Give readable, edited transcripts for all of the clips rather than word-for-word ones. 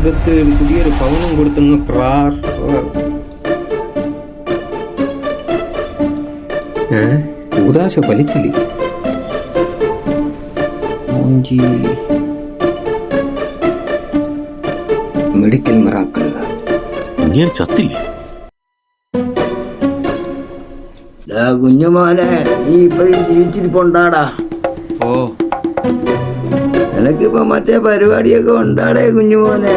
എടുത്ത് പുതിയൊരു ഭവനം കൊടുത്തങ്ങ് ഉദാശ ഫലിച്ചില്ലേ? മെഡിക്കൽ മിറാക്കിൾ ഇങ്ങനെ ചത്തില്ലേ? കുഞ്ഞുമോനെ, നീ ഇപ്പോഴും ജീവിച്ചിരിപ്പുണ്ടാടാ? ഓ, നിനക്കിപ്പോ മറ്റേ പരിപാടിയൊക്കെ ഉണ്ടാടേ കുഞ്ഞുമോനെ?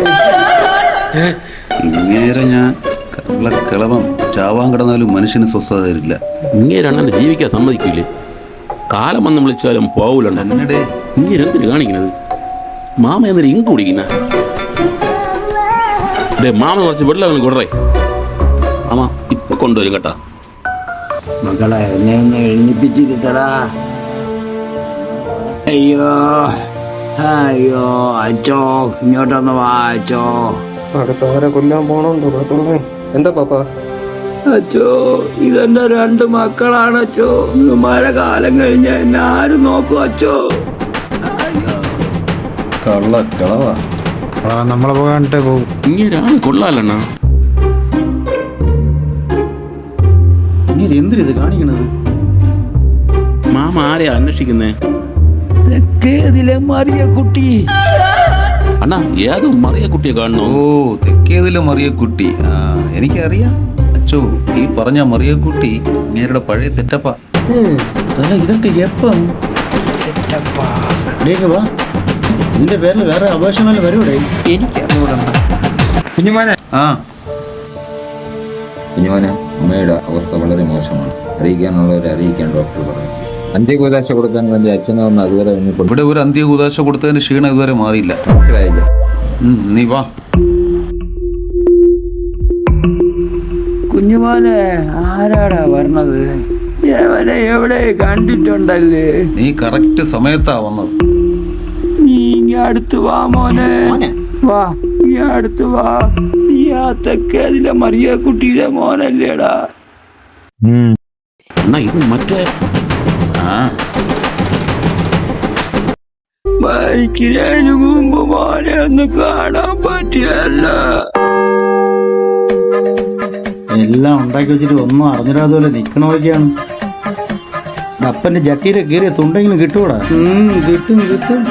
ഇങ്ങേരെ ഞാൻ കിളവം ചാവാൻ കിടന്നാലും മനുഷ്യന് സ്വസ്ഥത തരില്ല. ഇങ്ങേരണ്ണനെ ജീവിക്കാൻ സമ്മതിക്കൂലേ? കാലം വന്ന് വിളിച്ചാലും പോവൂലുണ്ട്. എന്നടേ ഇങ്ങേരെന്തിനു കാണിക്കുന്നത്? മാമ എന്നൊരു ഇങ്ക് കുടിക്കുന്ന മാമ കുറച്ച് വെള്ളം ഒന്ന് കൊടുറേ. മാമ ഇപ്പൊ കൊണ്ടുവരും കേട്ടാ. മക്കളെ, എന്നെ ഒന്ന് എഴുന്നിപ്പിച്ചിരുത്തടാ. അയ്യോ അയ്യോ, അച്ചോ ഇങ്ങോട്ടൊന്ന് വാ അച്ചോ. അടുത്തവരെ കൊല്ലാൻ പോണോന്ന് തോന്നേ. എന്താ പാപ്പ? അച്ചോ, ഇതെന്റെ 2 മക്കളാണ് അച്ചോ. കാലം കഴിഞ്ഞ എന്നെ ആരും നോക്കൂ അച്ചോ. കിളവാ നമ്മളെ പോകാനിട്ടേ പോകും. ഇങ്ങേരാണ് കൊള്ളാലണ്ണ. ഇങ്ങനെ എന്തിനത് കാണിക്കണത്? മാമ ആരെയാ അന്വേഷിക്കുന്നേ? തെക്കേതിലെ മറിയ കുട്ടി. അണ്ണാ, ഏതോ മറിയ കുട്ടിയെ കാണണോ? ഓ, തെക്കേതിലെ മറിയക്കുട്ടി. എനിക്കറിയാം അച്ചോ. ഈ പറഞ്ഞ മറിയക്കുട്ടി ഇങ്ങേരുടെ പഴയ സെറ്റപ്പാ. ഇതൊക്കെ എപ്പം സെറ്റപ്പാ? വാ, നിന്റെ പേരിൽ വേറെ അപേക്ഷണല്ലോ വരൂടെ? കുഞ്ഞുമോനെ, കുഞ്ഞുമോനെ, അമ്മയുടെ അവസ്ഥ വളരെ മോശമാണ്. അറിയിക്കാനുള്ളവരെ അറിയിക്കാൻ ഡോക്ടർ പറഞ്ഞു. അന്ത്യകൂദാശ കൊടുക്കാൻ വേണ്ടി അച്ഛനെ ഒന്ന് അതുവരെ ഇവിടെ ഒരു അന്ത്യകൂദാശ കൊടുത്തതിന്റെ ക്ഷീണം ഇതുവരെ മാറിയില്ല. മനസ്സിലായില്ല. നീ വാ. കുഞ്ഞുമോനെ, ആരാടാ പറഞ്ഞത്? എവിടെ കണ്ടിട്ടുണ്ടല്ലേ? നീ കറക്റ്റ് സമയത്താ വന്നത്. നീ ഇങ്ങ അടുത്ത് വാ മോനെ. വാ, നീ അടുത്ത് വാ. നീ ആ തെക്കേതിലെ മറിയ കുട്ടിയുടെ മോനല്ലേടാ? അണ്ണാ, ഇത് മറ്റേ മരിക്കുന്നതിന് മുമ്പ് മോനെ ഒന്ന് കാണാൻ പറ്റിയല്ല. എല്ലാം ഉണ്ടാക്കി വെച്ചിട്ട് ഒന്നും അറിഞ്ഞിടാതെ നിക്കണമൊക്കെയാണ്. അപ്പന്റെ ജട്ടിയിലെ കീറിയ തുണ്ടെങ്കിലും കിട്ടൂടാ? കിട്ടും.